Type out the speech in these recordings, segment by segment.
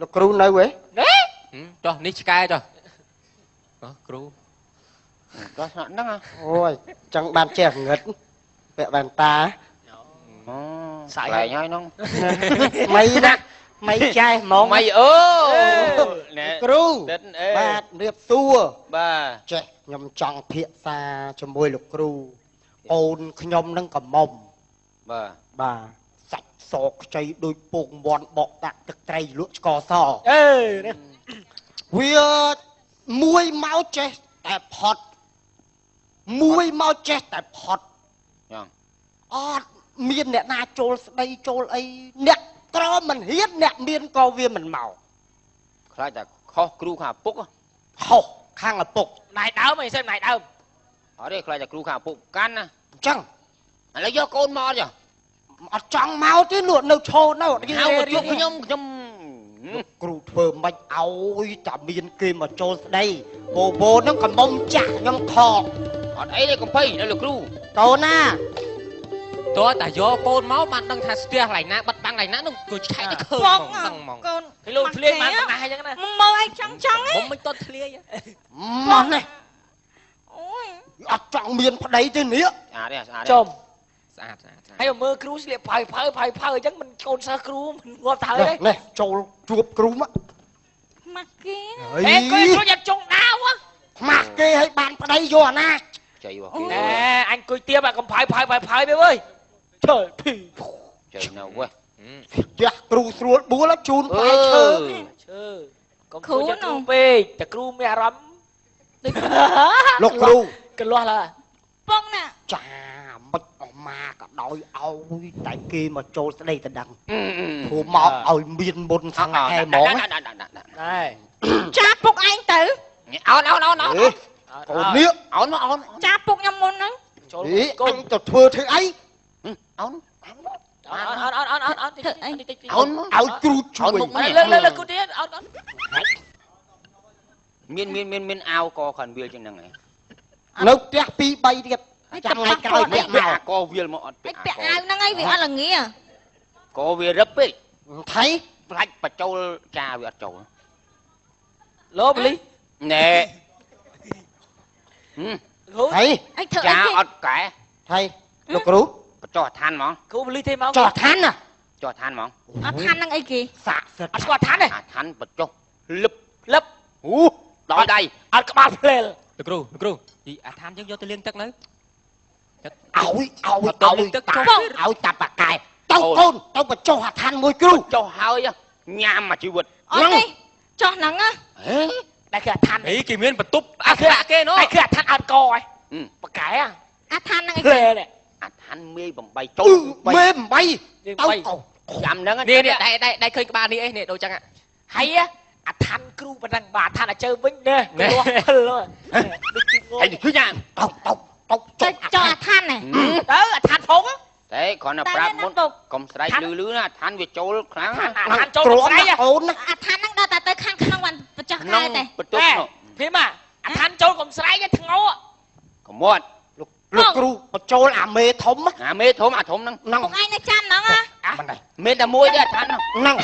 លោកគ្រូនៅហ៎ចុះនេះឆ្កែចុះគ្រូចុះហ្នឹងអូយចឹងបានចេះងឹតពាក់វ៉ែនតាសាយហើយហ្នឹងមីណាមីចែហ្មងមីអូគ្រូបាទរៀបសួរបាទចេះខ្ញុំចង់ភាសាជាមួយលោកគ្រូកូនខ្ញុំនឹងកំមុំបាទសាច់សខ្ចីដូចពងមាន់បកដាក់ទឹកត្រីលក់ឆ្កសវាមួយមកចេះតែផុតមួយមកចេះតែផុតអត់មានអ្នកណាចូលស្ដីចូលអីអ្នកក្រមិនហ៊ានអ្នកមានក៏វាមិនមកខ្លាចតែខុសគ្រូខាងឪពុកខុសខាងឪពុកណៃដើមអីសិនណៃដើមអត់ទេខ្លាចតែគ្រូខាងឪពុកកាន់ណាអញ្ចឹងឥឡូវយកកូនមកចុះអត់ចង់មកទេនោះនៅឈរនៅហៅជួបខ្ញុំគ្រូធ្វើមិនឲ្យតែមានគេមកចូលស្ដីបូបូហ្នឹងកំមុំចាស់ខ្ញុំខកអត់អីទេកំភៃនៅលោកគ្រូតោណាតើតាយកកូនមកបានដឹងថាស្ទះកន្លែងណាបាត់បាំងកន្លែងណានោះគឺឆែកទៅឃើញហ្មងកូនគេលោកធ្លាយបានប៉ុណ្ណាអញ្ចឹងណាមកអីចង់មុំមិនតត់ធ្លាយមកនេះអូយអត់ចង់មានប្តីទេនេះស្អាតទេស្អាតចំស្អាតហើយមើលគ្រូស្លៀកផៅអញ្ចឹងមិនកូនសិស្សគ្រូមិនងាប់ទៅហើយនេះចូលជួបគ្រូមកគេហេគ្រូយ៉ាត់ចុងដាវខ្មាស់គេឲ្យបានប្តីយកអាណាចៃរបស់គេអញអង្គុយទៀបកំផៅទៅអើយtrời phi ចៃនៅវ៉េផ្ទះគ្រូស្រួលបួលជូនផ្លែឈើកុំគួរចិត្តពេកតែគ្រូមានអារម្មណ៍លោកគ្រូកលាស់ឡើយប៉ុងណាចាមិនអស់ម៉ាក៏ដោយឲ្យតែគេមកចូលស្ដីតដឹងព្រោះមកឲ្យមានមុនស្នេហ៍ហ្មងដែរចាពុកឯងទៅអូនកូននេះអូនមកអូនចាពុកខ្ញុំមុនហ្នឹងចូលកូនទៅធ្វើធ្វើអីអូនអូនឲ្យគ្រូជួយលើគូទៀតអូនមានអាវកខានវាលចឹងហ្នឹងនៅផ្ទះ2 3ទៀតចាំថ្ងៃក្រោយពាក់មកកវាលមកអត់ពាក់អាវហ្នឹងហើយវាអត់ល្ងាកវារឹបពេកថៃផ្លាច់បញ្ចូលចាវាអត់ចូលលោបលីណែថៃចាអត់កែថៃលោកគ្រូបញ្ចុះឋានហ្មងគ្រូបលីទេមកចុះឋានណាចុះឋានហ្មងអត់ឋានហ្នឹងអីគេសាក់សិតអត់ស្គាល់ឋានទេឋានបញ្ចុះលឹបដល់ដៃអត់ក្បាលភ្លែលលោកគ្រូពីអាឋានយើងយកទៅលាងទឹកនៅឲ្យទឹកចុះឲ្យតាប៉ាកែទៅកូនទៅបញ្ចុះអាឋានមួយគ្រូចុះហើយញ៉ាំមួយជីវិតអត់ទេចុះហ្នឹងតែគឺអាឋានអីគេមានបន្ទប់អាគេនោះតែគឺអាឋានអត់កហើយប៉ាកែអាឋានហ្នឹងអីភ្លែលអាឋានមេ8ចូលមេ8ទៅចាំហ្នឹងនេះដៃឃើញក្បាលនេះអីនេះដូចចឹងហើយអាឋានគ្រូប៉ុណ្ណឹងបាទអាឋានអាចជើវិញណាលាស់ពិលដូចជិះហើយឃើញយ៉ាងទៅចុះអាឋានណាទៅអាឋានផងតែគ្រាន់តែប្រាប់មុនកុំស្រែកលឺណាអាឋានវាចូលខ្លាំងអាឋានចូលស្រែកអូនអាឋានហ្នឹងដល់តែទៅខាងក្នុងបានបញ្ចុះដែរទេបន្ទប់នោះភីមអាឋានចូលកុំស្រែកធ្ងោកុំមាត់លោកគ្រូបញ្ចូលអាមេធំអាមេធំអាធំហ្នឹងហ្នឹងឯងនៅចាំហ្នឹងមានតែមួយទេអាឋានហ្នឹង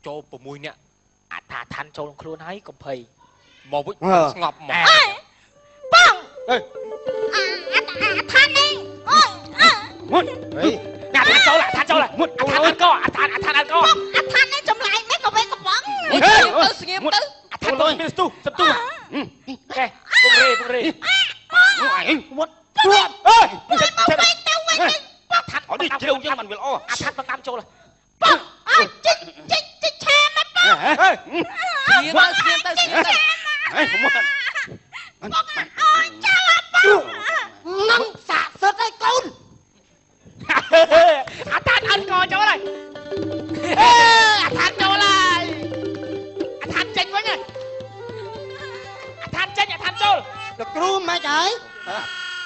ចូល6នាក់អាឋានចូលខ្លួនហើយកុំភ័យមកវិញស្ងប់មកបងអាឋាននេះមុនអាឋានចូលអាឋានចូលមុនអាឋានអត់កអាឋាននេះចម្លែកមិនក៏វិញកំបងទៅស្ងៀមទៅអាឋានទៅមានស្ទុះកែពុករេមុតព្រាត់អើយទៅវិញអាឋានអត់នេះជ្រៅចឹងមិនវាល្អអាឋានបង្កាំចូលបងអើជីកឆាមកបងស្ងៀមទៅហេមុតបងអើយចាំបងនឹងសាក់សិតឲ្យកូនអាឋានអត់កចូលហើយអាឋានចូលហើយអាឋានចេញវិញអាឋានចេញអាឋានចូលលោកគ្រូមិនហើយ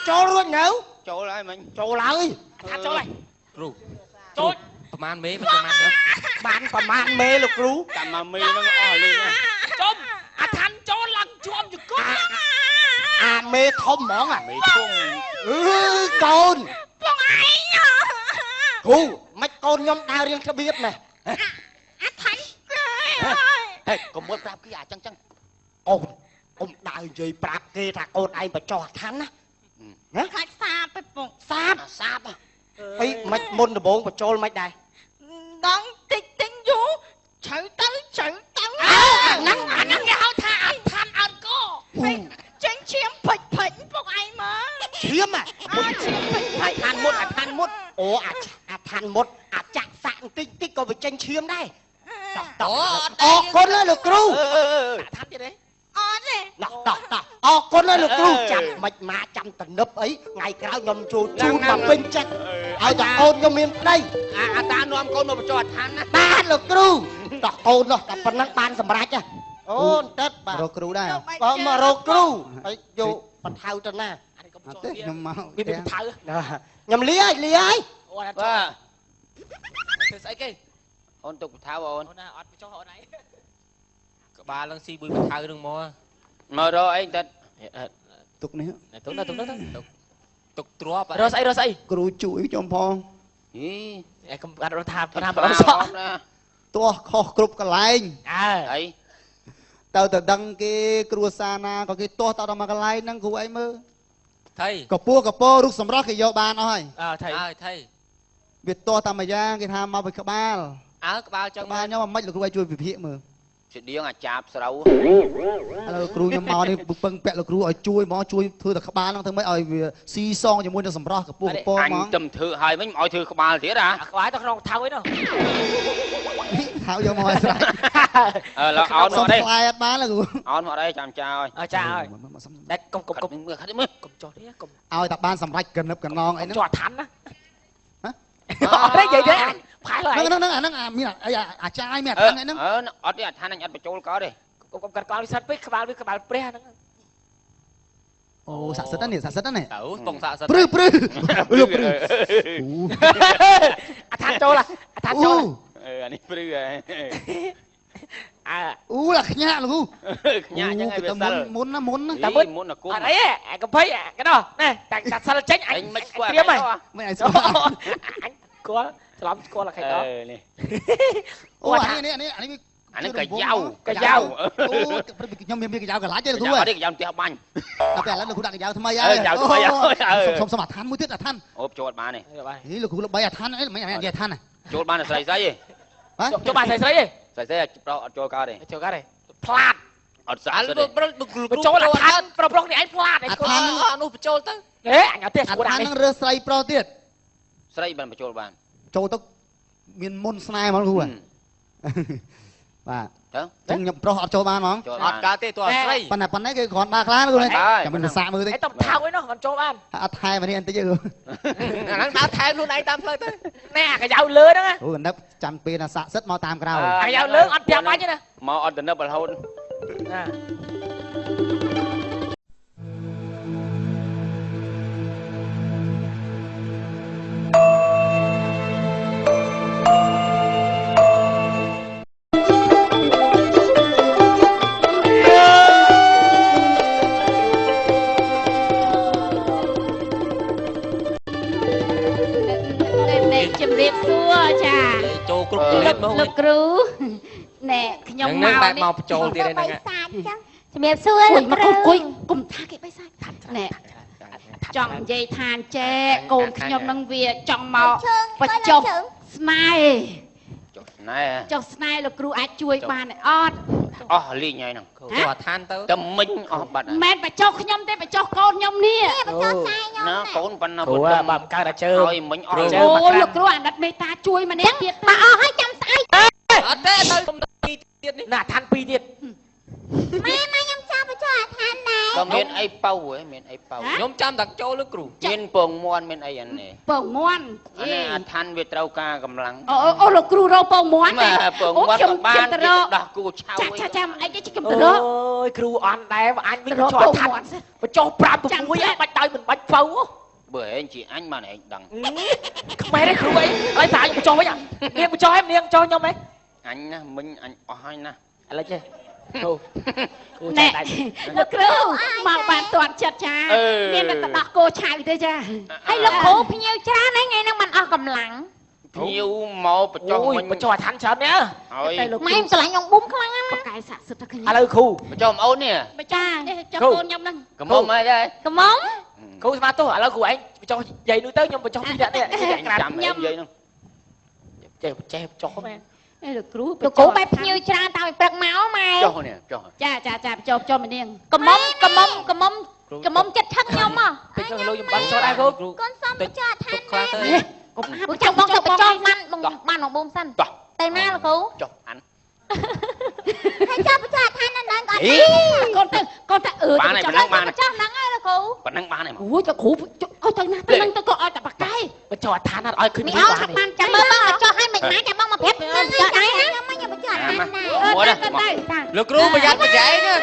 ចូលរួចនៅចូលហើយមិញចូលហើយអាឋានចូលហើយ គ្រូ ចូល ប្រមាណមេប្រមាណមេ បានប្រមាណមេលោកគ្រូ តាមមកមីនឹងអស់លេង ជុំអាឋានចូលឡើងជួមជង្គង់ អាមេធំហ្មងអា មីធំ កូនបងឯងគ្រូមិនកូនខ្ញុំដើររៀងក្បៀតណែ អាថៃ ហេកុំមើលប្រាប់គេអាចឹងចឹងអូនកុំដើរនិយាយប្រាប់គេថាកូនឯងបចោះអាឋានណាណា ខ្លាចសាបទៅពុក សាបពីមិនមុនដំបងបញ្ចូលមិនដែរ ដងតិចតិចយូជ្រៅទៅហ្នឹងគេហៅថាអាឋានអត់កចេញឈាមភិចពុកឯងមើល ឈាមមុនឈាមអាឋានមុតអូអាឋានមុតអាចាក់សាក់បន្តិចក៏បញ្ចេញឈាមដែរតោះអរគុណលោកគ្រូ អាឋានទៀតទេ អត់ទេ តោះអរគុណលោកគ្រូចាំមិនមកចាំតនឹបអីថ្ងៃក្រោយខ្ញុំជួលមកពេញចិត្តឲ្យតែកូនខ្ញុំមានប្តី អាតានាំកូនមកបញ្ចុះអាឋានណា បានលោកគ្រូតោះកូននោះតែប៉ុណ្ណឹងបានសម្រេចហ៎អូបន្តិចបាទ រកគ្រូដែរ បើមករកគ្រូហើយយកបន្ថៅទៅណា អានេះកុំ អត់ ចូល ទេ ទៀត ខ្ញុំមក វាមានថៅ ខ្ញុំលាហើយ អូនអត់ចូល បាទ ធ្វើស្អីគេ អូនទុកបថៅអូន អូនណាអត់បញ្ចុះអូនឯង ក្បាលឡើងស៊ីមួយបន្ថៅនឹងមក មករកអីទៅ ទុកនេះ ទុកទៅ ទុកទ្រប រកស្អី គ្រូជួយខ្ញុំផង ហី ឯងកុំអត់រត់ថាប្រហែល អ ប្រសក់ ណា ទាស់ខុសគ្រប់កន្លែង អើ អី ទៅដឹងគេគ្រួសារណាក៏គេទាស់ទៅដល់មួយកន្លែងហ្នឹងគ្រូអីមើល ថៃ កពស់កពររូបសម្រស់គេយកបានអស់ហើយ អើថៃ ហើយថៃ វាទាស់តាមមួយយ៉ាងគេថាមកពីក្បាល ក្បាលចឹង ក្បាលខ្ញុំមិនលោកគ្រូឲ្យជួយវិភាគមើល ស្តៀងអាចាបស្រូវ ឥឡូវគ្រូខ្ញុំមកនេះពឹងពាក់លោកគ្រូឲ្យជួយហ្មងជួយធ្វើតែក្បាលហ្នឹងធ្វើម៉េចឲ្យវាស៊ីសងជាមួយនឹងសម្រស់កពស់កពរ អ ហ្ម ញ ង ទៅធ្វើឲ្យវិញមកឲ្យធ្វើក្បាលទៀតហ៎ អាក្បាលទៅក្នុងថៅឯនោះ ហៅយកមកឲ្យស្រាច់ ឡើយអោន សុ មក ំ đây ខ្លាយអត់បានលោកគ្រូ អោនមកđâyចាំចោល អើចាអើយតែកុំ មើលខាត់មើល កុំចុះទេកុំ ឲ្យតែបានសម្រេចកណិបកណងអីហ្នឹង ចុះអាឋានណាអត់ទេនិយាយទេផាយឡើយ ហ្នឹងអាហ្នឹងមានអីអាចារ្យមានអាហ្នឹង អត់ទេអាឋានអញអត់បញ្ចូលកោទេ កុំកាត់ក្បាលវិសិទ្ធពេកក្បាលវាក្បាលព្រះហ្នឹង អូស័ក្តិសិទ្ធិនេះស័ក្តិសិទ្ធិនេះ ទៅពងសាក់សិត ព្រឺព្រឺ អាឋានចូលអាឋានចូល អានេះព្រឺហ៎ អើ អូឡាខ្ញាក់លោក ខ្ញាក់ចឹងឲ្យវាសិល មុនណាមុនណា តែមុនណាគុំ អត់អីអាកំភៃកដោះណែតែកាត់សិលចេញអញ អញមិនស្គាល់ ព្រាមហើយ មិនឲ្យស្គាល់ អញស្គាល់ច្រឡំស្គាល់តែខៃដោះ នេះ អូអានេះ អានេះកាយ៉ៅ អូខ្ញុំមានកាយ៉ៅកន្លាច់ទេលោកគ្រូ អត់ទេកាយ៉ៅផ្ទះបាញ់ ដល់ពេលឥឡូវលោកគ្រូដាក់កាយ៉ៅថ្មី កាយ៉ៅថ្មីហើយ សុំអាឋានមួយទៀតអាឋាន អូចូលបានទេ ហីលោកគ្រូល្បីអាឋានអីមិនអាឋានណា ចូលបានស្រីស្រីទេ ចូលបានស្រីស្រីទេ ស្រីស្រីប្រអត់ចូលកោទេ ចូលកាទេផ្លាត អត់ស្អា អ ត ល ទេ ប្រុសគ្រូ បញ្ចូលអាឋានប្រុសនេះឯងផ្លាតឯង អានោះបញ្ចូលទៅ ហេអញអត់ទេ អា ស្គាល់ ឋាន អានេះ នឹងរើសស្រីប្រុសទៀត ស្រីបានបញ្ចូលបាន ចូលទៅមានមុនស្នេហ៍ហ្មងលោកគ្រូបាទចឹងខ្ញុំប្រុសអត់ចូលបានហ្មង អត់កើតទេតើស្រី ប៉ុន្តែគេគ្រាន់ដើរខ្លាលោកគ្រូចាំមិនសាកមើលទេ ឯងទៅថៅឯនោះមិនចូលបាន អត់ថែមកនេះបន្តិចទេ អាហ្នឹងដើរថែខ្លួនឯងតាមផ្លូវទៅ ណែអាកាយ៉ៅលើហ្នឹង អូកណ្ដិបចាំពេលណាសាក់សិតមកតាមក្រោយ អាកាយ៉ៅលើអត់ប្រាប់អញទេណា មកអត់ទៅនឹបរហូត ណា ជំរាបសួរចា ចូលគ្រប់គ្រាមក លោកគ្រូណែខ្ញុំ ហ្នឹង មក បែបមកបញ្ចូលទៀតហ្នឹង សាច់ចឹងជំរាបសួរលោកគ្រូអង្គុយកុំថាគេបិសាច់ណែចង់និយាយថាចេកូនខ្ញុំនឹងវាចង់មកបញ្ចុះស្នេហ៍ ចុះណែ ចុះស្នេហ៍លោកគ្រូអាចជួយបានអត់ អស់លីងហើយហ្នឹង ចូលអាឋានទៅ តែមិញអស់បាត់ហើយ មិនបញ្ចុះខ្ញុំទេបញ្ចុះកូនខ្ញុំនេះ ណាកូនប៉ុណ្ណា គ្រូ ប៉ុណ្ណា បើកើតតែជើ ហើយមិញអស់ អូលោកគ្រូអាណិតមេត្តាជួយម្នាក់ទៀតបើអស់ហើយចាំស្អី អត់ទេទៅសុំទីទៀតនេះ ណាឋាន2ទៀត ម៉ែខ្ញុំចាំបញ្ចុះអាឋានដែរ ក៏មានអីប៉ៅហ៎មានអីប៉ៅ ខ្ញុំចាំតែចូលលើគ្រូ មានពងមន់មានអីអានេះ ពងមន់ អានេះអាឋានវាត្រូវការកម្លាំង អូលោកគ្រូរកពងមន់ ម៉ែពងមន់ក៏បាន ទៅរក ដោះគូឆៅ ចាចាំអីគេខ្ញុំ អូ ទៅរក យគ្រូអន់ដែរអញវិញ រក ចុះ ពង ឋាន មន់ បញ្ចុះ5 6អីបាច់ដោយមិនបាច់ភៅ bữa anh chị anh mà này đằng mày đấy khử ấy ai tại cho với nhá niềng cho em niềng cho nhau mấy anh nè mình anh oi nè lấy chứ ណែលោកគ្រូមកបានតាន់ចិត្តចាមានតែដោះគោឆៅទេចាហើយលោកគ្រូភ្ញៀវច្រើនហ្នឹងថ្ងៃហ្នឹងមិនអស់កម្លាំង nhiều màu bạch cho mình bạch cho thanh sớm nháម៉ែឆ្លាញ់ខ្ញុំបុំខ្លាំងណាស់បកាយស័ក្តិសិទ្ធិគ្នា ឥឡូវគ្រូ bạch cho ôn nè បចាចុះកូនខ្ញុំហ្នឹង cầm mông đây đây កំមុំ គ្រូស្មាតទោះឥឡូវគ្រូឯងបចុះយាយនោះទៅខ្ញុំបចុះពីដាក់នេះ chạm em dây nữa ចេះចុះមែន លោកគ្រូបែបភ្ញៀវច្រើនតាំងពីព្រឹកមកម៉ែ cho nè cho ចាចុះម្នាងកំមុំចិត្តថឹងខ្ញុំហ៎ ពេញទៅលោកខ្ញុំបាត់ចុះដែរគ្រូ កូនសំបចុះឋាន ខ្លាំងទៅ កុំចាំបងទៅបចុះបានបងបូមសិនទៅណាលោកគ្រូ cho anh ហើយចាប់បចុះឋានហ្នឹងអត់កូនទៅបានហើយបានចុះហ្នឹងហើយលោកគ្រូ ប៉ុណ្ណឹងបានហើយ អូយទៅគ្រូឲ្យទៅណាទៅហ្នឹងទៅក៏ឲ្យតែបកាយ បចុះឋានអត់ឲ្យឃើញ នេះអត់បានចាំមើលបងចុះឲ្យមិនណាចាំបងមកប្រាប់ចុះដែរណាមកបចុះឋានណាទៅ លោកគ្រូប្រយ័ត្នប្រយែងណា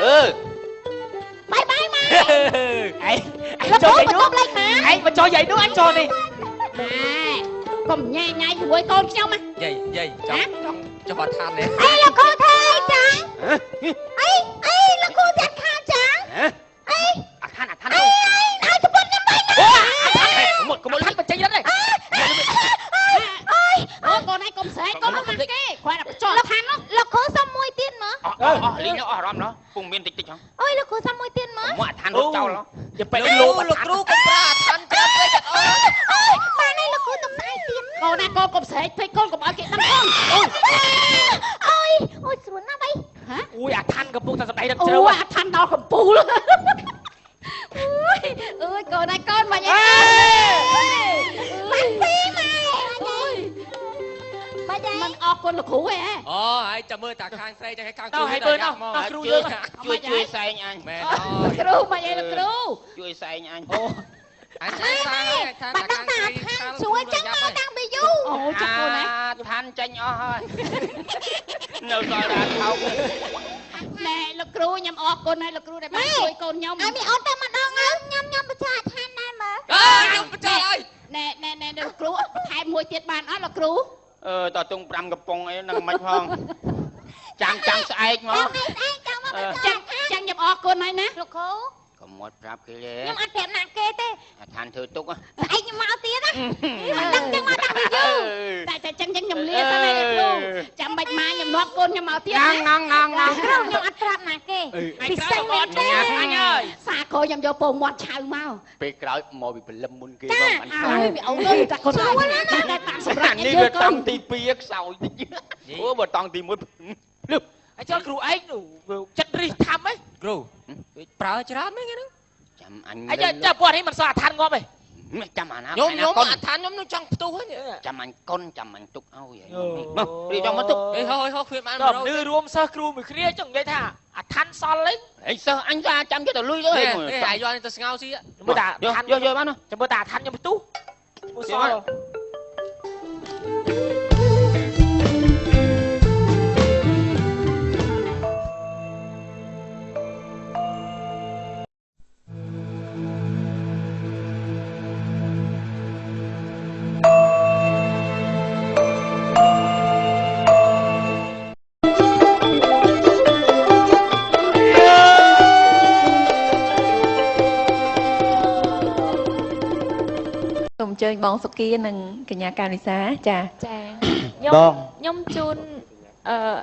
បាយម៉ែ ឯង លោកគ្រូបន្ទប់លេខណា ឯងបចុះយាយនោះអញចុះនេះ ម៉ែកុំញ៉ៃជាមួយកូនខ្ញុំណា យាយចង់ចុះឋាននេះ អីលោកគ្រូធ្វើអីចឹងអីលោកគ្រូចាត់ខាចឹងអី than អីឲ្យទៅប៉ុនខ្ញុំបាយណា កុំមកបច្ចេកហ្នឹងអូកូនឯងកុំស្រែកកុំមកគេគាត់តែចោលឋាននោះលោកគ្រូសុំមួយទៀតមក lý nó rắm đó cùng miên tịch tịch không អូយលោកគ្រូសុំមួយទៀតមក mọi than đốt trâu đó อย่าไป លោក លោក គ្រូកុំប្រាឋានច្រើនពេកអត់អើ បានហើយលោកគ្រូតំណែងទៀតកូនណាកូនកុំស្រែកពេកកូនកុំឲ្យគេដឹងកូនអូយស្រួលណាស់បៃហ៎ អូយអាឋានកំពុងតែសម្ដែងដល់ អូ ជ្រៅ យអាឋានដល់កំពូលអើយកូនឯងកូនមកយ៉ាងបានពីម៉ែអូយបាច់មិនអរគុណលោកគ្រូហ៎ អូហើយចាំមើលតាខាងស្រីចាំខាង ទៅឲ្យមើលដល់គ្រូយើង chui xanh anh មែន គ្រូមកយ៉ាងលោកគ្រូ chui xanh anh អូអញសាហើយខាង បាត់ដល់តាឋានស្រួលចឹងមកតាំងពីយូរអូចុះកូនណា than chanh o thôi đâu rồi đã không ណែលោកគ្រូខ្ញុំអរគុណហើយលោកគ្រូដែលបានជួយកូនខ្ញុំឲ្យមានអូនទៅម្ដងខ្ញុំបច្ចាឋានដែរមើល ខ្ញុំបច្ចាហើយ ណែលោកគ្រូថែមមួយទៀតបានអត់លោកគ្រូ tao tung 5 កំប៉ុងអីនឹងមិនផងចាំស្អែកមក ចាំមកចាំខ្ញុំអរគុណហើយណាលោកគ្រូ កុំមកប្រាប់គេទេ ខ្ញុំអត់ប្រាប់ណាគេទេ ឋានធ្វើទុក ឯងខ្ញុំមកទៀតណាមិនដឹងចឹងមកតាំងពីយូរតែចឹងខ្ញុំលាសិនហើយលោកគ្រូចាំបាច់មកខ្ញុំនាំកូនខ្ញុំមកទៀតណាងងគ្រូខ្ញុំអត់ប្រាប់ណាគេពិសេសមែនទេអញអើយសាគ្រូខ្ញុំយកពងមាត់ឆៅមក ពេលក្រោយមកពីព្រលឹមមុនគេបងមិនខ្លាច ពីអូនអើយតាកូនណាតែតាមសម្រាប់ នេះវាតង់ទី2ខ្សោយតិចអូបើតង់ទី1 លឹបអញ្ចឹងគ្រូឯងចិត្តរិះថាំហ៎ គ្រូប្រើច្រើនមែនគេហ្នឹង ចាំអញ អញ្ចឹងចាំពួកនេះមិនសោះអាឋានងាប់ទេ ចាំអាណា ខ្ញុំអាឋានខ្ញុំនឹងចង់ផ្ទុះហ្នឹង ចាំអញកុនចាំអញទុកឲ្យមកព្រីចង់មកទុក ហេហយគ្មានបាន ក៏នឿរួមសិស្សគ្រូមួយគ្នាចឹងនិយាយថាអាឋានសល់ហ្នឹង អីសិស្សអញថាចាំយកទៅលុយទៅ ហេអាយយកទៅស្ងោស៊ី មើលតាឋាន យកបាន ចាំមើលតាឋានខ្ញុំផ្ទុះមួយសល់ សូមអញ្ជើញបងសុគានិងកញ្ញាការិសាចាចាខ្ញុំជូន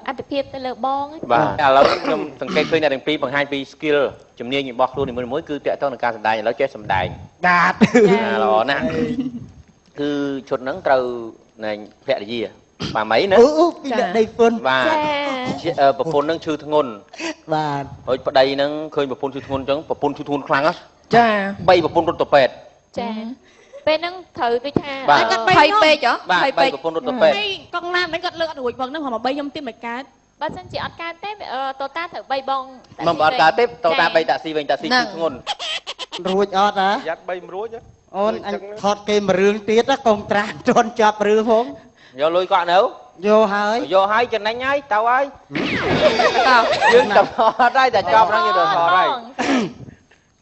អត្ថភាពទៅលើបងបាទឥឡូវខ្ញុំសង្កេតឃើញអ្នកទាំងពីរបង្ហាញពី skill ជំនាញរបស់ខ្លួននីមួយៗគឺតាក់ទងនឹងការសម្ដែងឥឡូវចេះសម្ដែង បាទ ល្អណាស់គឺឈុតហ្នឹងត្រូវនៃភរិយាបាទម៉ៃណា ពីអ្នកដៃហ្វុន បាទប្រពន្ធហ្នឹងឈឺធ្ងន់ បាទ ហើយប្តីហ្នឹងឃើញប្រពន្ធឈឺធ្ងន់អញ្ចឹងប្រពន្ធឈឺធ្ងន់ខ្លាំងណាស់ ចា 3ប្រពន្ធរត់ទៅពេទ្យ ចាពេលហ្នឹងត្រូវដូចថា បាទ ភ័យពេកហ៎ បាទ3ប្រពន្ធរត់ទៅពេទ្យ កង់ណាមិនគាត់លើកអត់រួចផងហ្នឹងមក3ខ្ញុំទៀតមិនកើត បើសិនជាអត់កើតទេតូតាត្រូវ3បង មកអត់កើតទេតតា3តាក់ស៊ីវិញតាក់ស៊ីឈឺធ្ងន់ រួចអត់ហ៎ យ៉ាត់3មិនរួច អូនអញថតគេមួយរឿងទៀតកុំត្រាស់ជន់ចាប់រឿងផង យកលុយគាត់នៅ យកហើយ យកហើយចំណេញហើយទៅហើយយើងចាប់អត់ហើយតែចប់ហ្នឹងយើងទៅថតហើយ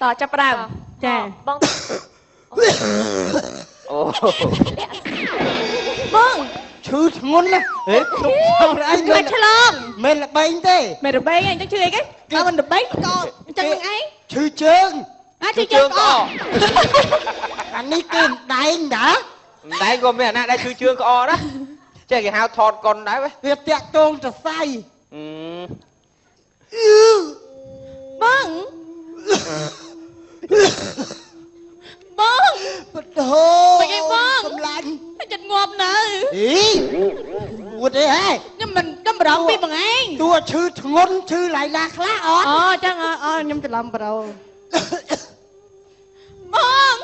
តចាប់ដើមចាបង អូ បងឈឺធ្ងន់ណាស់ហេទុកអត់អីមិនឆ្លងមិនល្បែងទេមិនល្បែងអីទៅឈឺអីគេបើមិនល្បែងក៏អញ្ចឹងនឹងឯងឈឺជើងឈឺជើងក៏អានេះគេម្ដែងតាម្ដែងក៏មានអាណាដែលឈឺជើងក្អកណាចេះគេហៅថតកុនដែរវាតាក់ទងសរសៃបងបងបតោមិនឯងបងកំឡាញ់ចិត្តងាប់នៅអីួតអីហ៎ខ្ញុំមិនកំប្រងពីបងឯងតួឈឺធ្ងន់ឈឺឡៃឡាខ្លះអត់អូចឹងខ្ញុំច្រឡំប្រោបង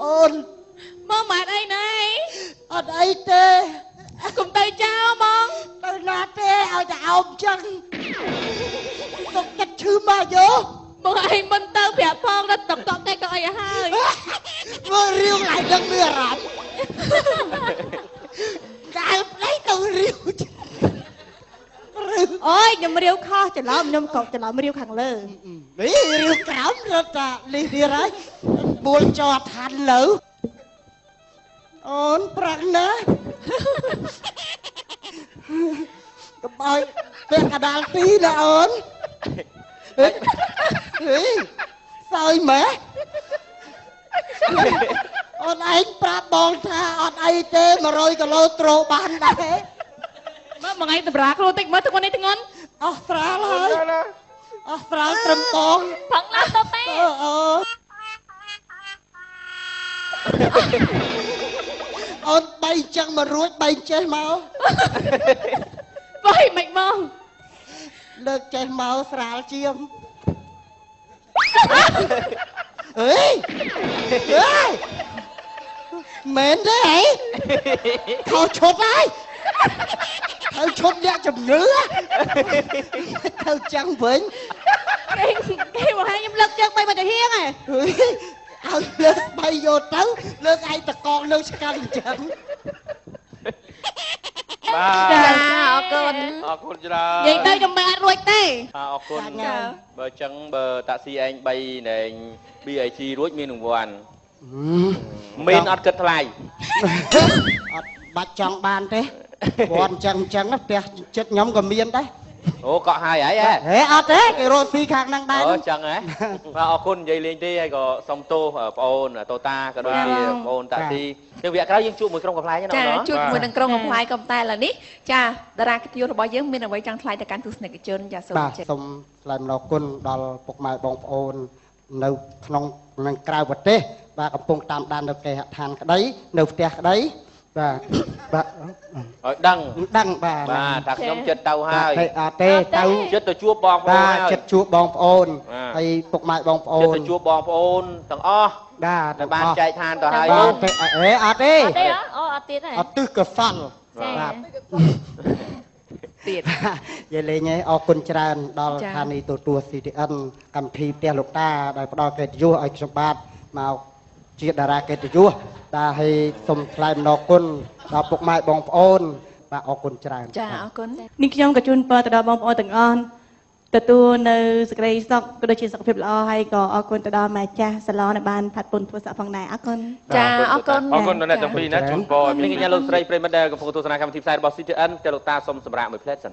អូនមកម៉ែអីណែអត់អីទេកុំទៅចោលបងទៅណាទេឲ្យតែអោបចឹងទុកចិត្តឈឺមកយោបងឯងមិនទៅប្រាប់ផងដល់តុកតុកតែក៏អីហើយមើលរៀវlạiដឹងមានអារម្មណ៍ដើរផ្លេចទៅរៀវអូយខ្ញុំរៀវខុសច្រឡំខ្ញុំក៏ច្រឡំរៀវខាងលើនេះរៀវក្រោមរត់តាលីទៀតហើយបួលចោឋានលើអូនប្រាក់ណាកុំឲ្យពាក់កដាលទីណាអូនហេសើយម៉ែអូនឯងប្រាប់បងថាអត់អីទេ100គីឡូត្រូបានដែរមើលមួយថ្ងៃតម្រាខ្លួនតិចមើលទឹកនេះធ្ងន់អស់ស្រាលហើយអស់ស្រាលត្រឹមបងផឹងឡើងទៅទេអូនបីចឹងមករួចបីចេះមកបីមិនមកលើកចេះមកស្រាលជាងអេមែនទេហីខោឈប់ហើយទៅឈប់អ្នកជំនឿទៅចឹងវិញគេមកឲ្យខ្ញុំលើកជើងបីមកទៅហៀងហ៎ឲ្យលើកបីយកទៅលើកឯងតកងនៅស្កាត់អញ្ចឹងបាទអរគុណច្រើននិយាយទៅខ្ញុំមិនអាចរួចទេអរគុណបើចឹងបើតាក់ស៊ីឯង3នៃ BIG រួចមានរង្វាន់មានអត់គិតថ្លៃអត់បាច់ចង់បានទេគាត់អញ្ចឹងផ្ទះចិត្តខ្ញុំក៏មានដែរអូកក់ហើយហ៎ហេអត់ទេគេរត់ស៊ីខាងហ្នឹងដែរអូចឹងហ៎បាទអរគុណនិយាយលេងទេហើយក៏សុំទោសបងអូនតូតាក៏ដូចជាបងអូនតាស៊ីយើងវគ្គក្រោយយើងជួបមួយក្រុមកំ pl ាយណាចាជួបមួយនឹងក្រុមកំ pl ាយក៏តែឥឡូវនេះចាតារាកិត្តិយសរបស់យើងមានអ្វីចង់ថ្លែងទៅកាន់ទស្សនិកជនចាសូមបាទសូមថ្លែងអំណរគុណដល់ពុកម៉ែបងប្អូននៅក្នុងនិងក្រៅប្រទេសបាទកំពុងតាមដាននៅគេហដ្ឋានក្តីនៅផ្ទះក្តីបាទឲ្យដឹងបាទថាខ្ញុំចិត្តទៅហើយអត់ទេទៅចិត្តទៅជួបបងប្អូនហើយចិត្តជួបបងប្អូនហើយពុកម៉ែបងប្អូនចិត្តទៅជួបបងប្អូនទាំងអស់បាទតែបានចែកឋានទៅហើយអត់ទេអត់ទេអត់ទៀតទេអត់ទឹះកសល់បាទទៀតយាយលេងឯងអរគុណច្រើនដល់ស្ថានីយ៍ទូរទស្សន៍ CTN កម្មវិធីផ្ទះលោកតាដែលផ្ដល់កិត្តិយសឲ្យខ្ញុំបាទមកជាតារាកិត្តិយសបាទហើយសូមថ្លែងអំណរគុណដល់ពុកម៉ែបងប្អូនបាទអរគុណច្រើនចាអរគុណនេះខ្ញុំក៏ជូនពរទៅដល់បងប្អូនទាំងអស់ទទួលនៅសេចក្តីសុខក៏ដូចជាសុខភាពល្អហើយក៏អរគុណទៅដល់ម៉ែចាស់សាឡនដែលបានផាត់ពន្ធធ្វើស័ក្តិផងដែរអរគុណចាអរគុណដល់អ្នកទាំងពីរណាជូនពរមានកញ្ញាលោកស្រីប្រិមត្តដែលកំពុងទស្សនាកម្មវិធីផ្សាយរបស់ CTN ចាលោកតាសូមសម្រាប់មួយផ្លែតសិន